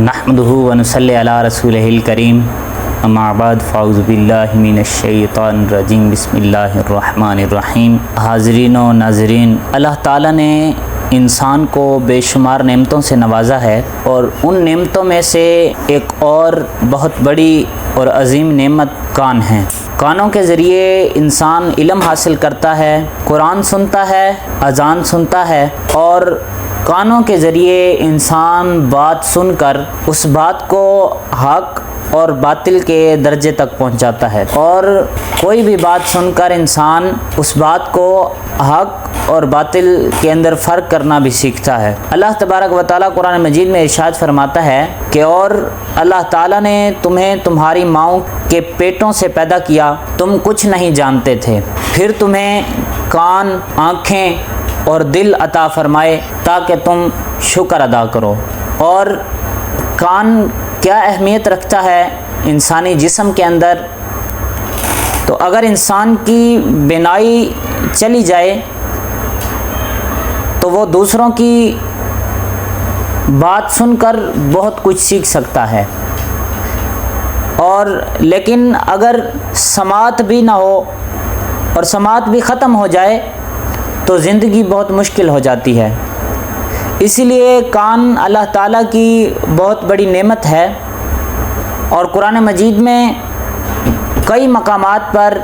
نحمدہ ونصلی علی رسولہ الکریم اما بعد فاعوذ باللہ من الشیطان الرجیم بسم اللہ الرحمن الرحیم۔ حاضرین و ناظرین، اللہ تعالیٰ نے انسان کو بے شمار نعمتوں سے نوازا ہے، اور ان نعمتوں میں سے ایک اور بہت بڑی اور عظیم نعمت کان ہیں۔ کانوں کے ذریعے انسان علم حاصل کرتا ہے، قرآن سنتا ہے، اذان سنتا ہے، اور کانوں کے ذریعے انسان بات سن کر اس بات کو حق اور باطل کے درجے تک پہنچاتا ہے، اور کوئی بھی بات سن کر انسان اس بات کو حق اور باطل کے اندر فرق کرنا بھی سیکھتا ہے۔ اللہ تبارک و تعالیٰ قرآن مجید میں ارشاد فرماتا ہے کہ اور اللہ تعالیٰ نے تمہیں تمہاری ماؤں کے پیٹوں سے پیدا کیا، تم کچھ نہیں جانتے تھے، پھر تمہیں کان، آنکھیں اور دل عطا فرمائے تاکہ تم شکر ادا کرو۔ اور کان کیا اہمیت رکھتا ہے انسانی جسم کے اندر؟ تو اگر انسان کی بینائی چلی جائے تو وہ دوسروں کی بات سن کر بہت کچھ سیکھ سکتا ہے، اور لیکن اگر سماعت بھی نہ ہو اور سماعت بھی ختم ہو جائے تو زندگی بہت مشکل ہو جاتی ہے۔ اسی لیے کان اللہ تعالیٰ کی بہت بڑی نعمت ہے، اور قرآن مجید میں کئی مقامات پر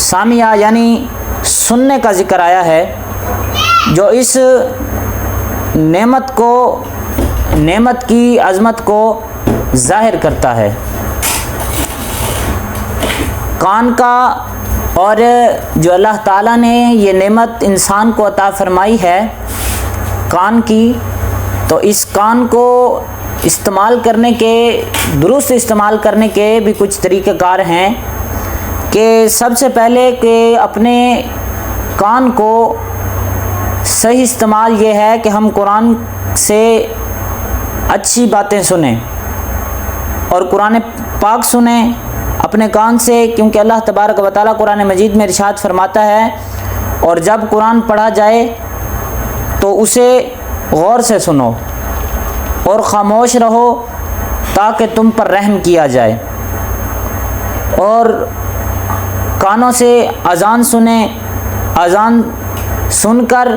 سامعہ یعنی سننے کا ذکر آیا ہے، جو اس نعمت کی عظمت کو ظاہر کرتا ہے۔ کان کا، اور جو اللہ تعالیٰ نے یہ نعمت انسان کو عطا فرمائی ہے کان کی، تو اس کان کو استعمال کرنے کے، درست استعمال کرنے کے بھی کچھ طریقہ کار ہیں، کہ سب سے پہلے کہ اپنے کان کو صحیح استعمال یہ ہے کہ ہم قرآن سے اچھی باتیں سنیں اور قرآن پاک سنیں اپنے کان سے، کیونکہ اللہ تبارک و تعالیٰ قرآن مجید میں ارشاد فرماتا ہے اور جب قرآن پڑھا جائے تو اسے غور سے سنو اور خاموش رہو تاکہ تم پر رحم کیا جائے۔ اور کانوں سے اذان سنیں، اذان سن کر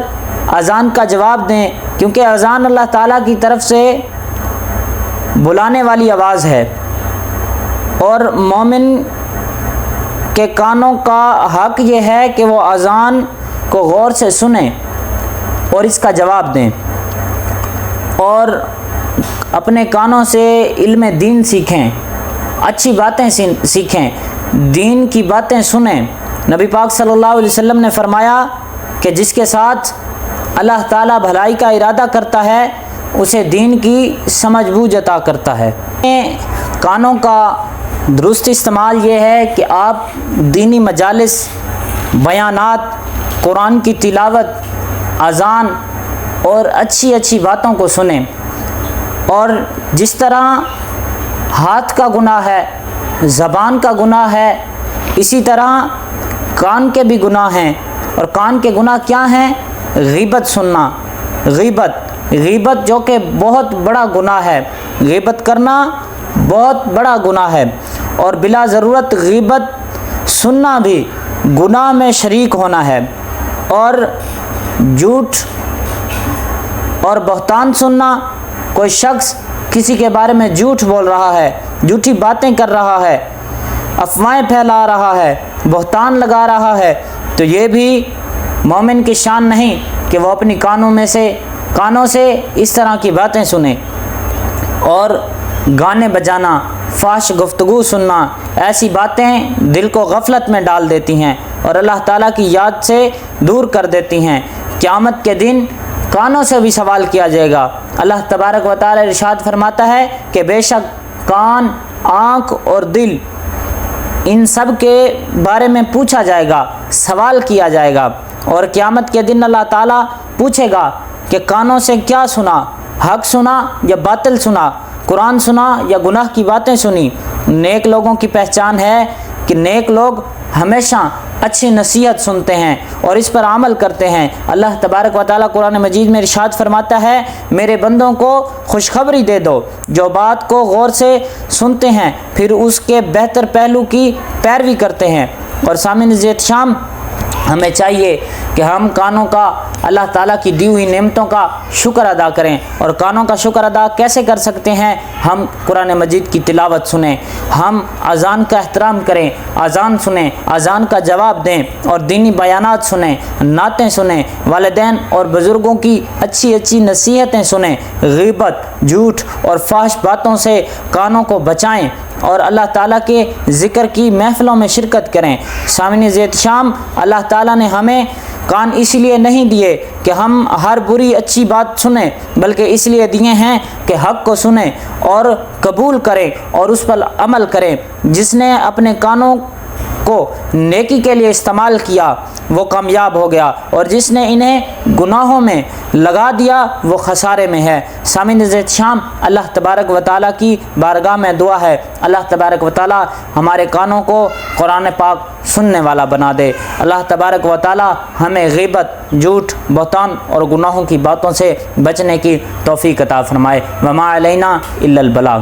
اذان کا جواب دیں، کیونکہ اذان اللہ تعالیٰ کی طرف سے بلانے والی آواز ہے، اور مومن کے کانوں کا حق یہ ہے کہ وہ اذان کو غور سے سنیں اور اس کا جواب دیں، اور اپنے کانوں سے علم دین سیکھیں، اچھی باتیں سیکھیں، دین کی باتیں سنیں۔ نبی پاک صلی اللہ علیہ وسلم نے فرمایا کہ جس کے ساتھ اللہ تعالیٰ بھلائی کا ارادہ کرتا ہے اسے دین کی سمجھ بوجھ عطا کرتا ہے۔ کانوں کا درست استعمال یہ ہے کہ آپ دینی مجالس، بیانات، قرآن کی تلاوت، اذان اور اچھی باتوں کو سنیں، اور جس طرح ہاتھ کا گناہ ہے، زبان کا گناہ ہے، اسی طرح کان کے بھی گناہ ہیں۔ اور کان کے گناہ کیا ہیں؟ غیبت سننا، غیبت جو کہ بہت بڑا گناہ ہے، غیبت کرنا بہت بڑا گناہ ہے، اور بلا ضرورت غیبت سننا بھی گناہ میں شریک ہونا ہے۔ اور جھوٹ اور بہتان سننا، کوئی شخص کسی کے بارے میں جھوٹ بول رہا ہے، جھوٹی باتیں کر رہا ہے، افواہیں پھیلا رہا ہے، بہتان لگا رہا ہے، تو یہ بھی مومن کی شان نہیں کہ وہ اپنی کانوں سے اس طرح کی باتیں سنیں۔ اور گانے بجانا، فحش گفتگو سننا، ایسی باتیں دل کو غفلت میں ڈال دیتی ہیں اور اللہ تعالیٰ کی یاد سے دور کر دیتی ہیں۔ قیامت کے دن کانوں سے بھی سوال کیا جائے گا۔ اللہ تبارک و تعالیٰ ارشاد فرماتا ہے کہ بے شک کان، آنکھ اور دل، ان سب کے بارے میں پوچھا جائے گا، سوال کیا جائے گا، اور قیامت کے دن اللہ تعالیٰ پوچھے گا کہ کانوں سے کیا سنا، حق سنا یا باطل سنا، قرآن سنا یا گناہ کی باتیں سنی۔ نیک لوگوں کی پہچان ہے کہ نیک لوگ ہمیشہ اچھی نصیحت سنتے ہیں اور اس پر عمل کرتے ہیں۔ اللہ تبارک و تعالیٰ قرآن مجید میں ارشاد فرماتا ہے، میرے بندوں کو خوشخبری دے دو جو بات کو غور سے سنتے ہیں پھر اس کے بہتر پہلو کی پیروی کرتے ہیں۔ اور سامعین عزیز شام، ہمیں چاہیے کہ ہم کانوں کا اللہ تعالیٰ کی دی ہوئی نعمتوں کا شکر ادا کریں۔ اور کانوں کا شکر ادا کیسے کر سکتے ہیں؟ ہم قرآن مجید کی تلاوت سنیں، ہم اذان کا احترام کریں، اذان سنیں، اذان کا جواب دیں اور دینی بیانات سنیں، نعتیں سنیں، والدین اور بزرگوں کی اچھی اچھی نصیحتیں سنیں، غیبت، جھوٹ اور فحش باتوں سے کانوں کو بچائیں اور اللہ تعالیٰ کے ذکر کی محفلوں میں شرکت کریں۔ سامعین زید شام، اللہ تعالیٰ نے ہمیں کان اس لیے نہیں دیے کہ ہم ہر بری اچھی بات سنیں، بلکہ اس لیے دیے ہیں کہ حق کو سنیں اور قبول کریں اور اس پر عمل کریں۔ جس نے اپنے کانوں کو نیکی کے لیے استعمال کیا وہ کامیاب ہو گیا، اور جس نے انہیں گناہوں میں لگا دیا وہ خسارے میں ہے۔ سامعین عزیز شام، اللہ تبارک و تعالیٰ کی بارگاہ میں دعا ہے، اللہ تبارک و تعالیٰ ہمارے کانوں کو قرآن پاک سننے والا بنا دے۔ اللہ تبارک و تعالیٰ ہمیں غیبت، جھوٹ، بہتان اور گناہوں کی باتوں سے بچنے کی توفیق عطا فرمائے۔ وما علینا الا البلاغ۔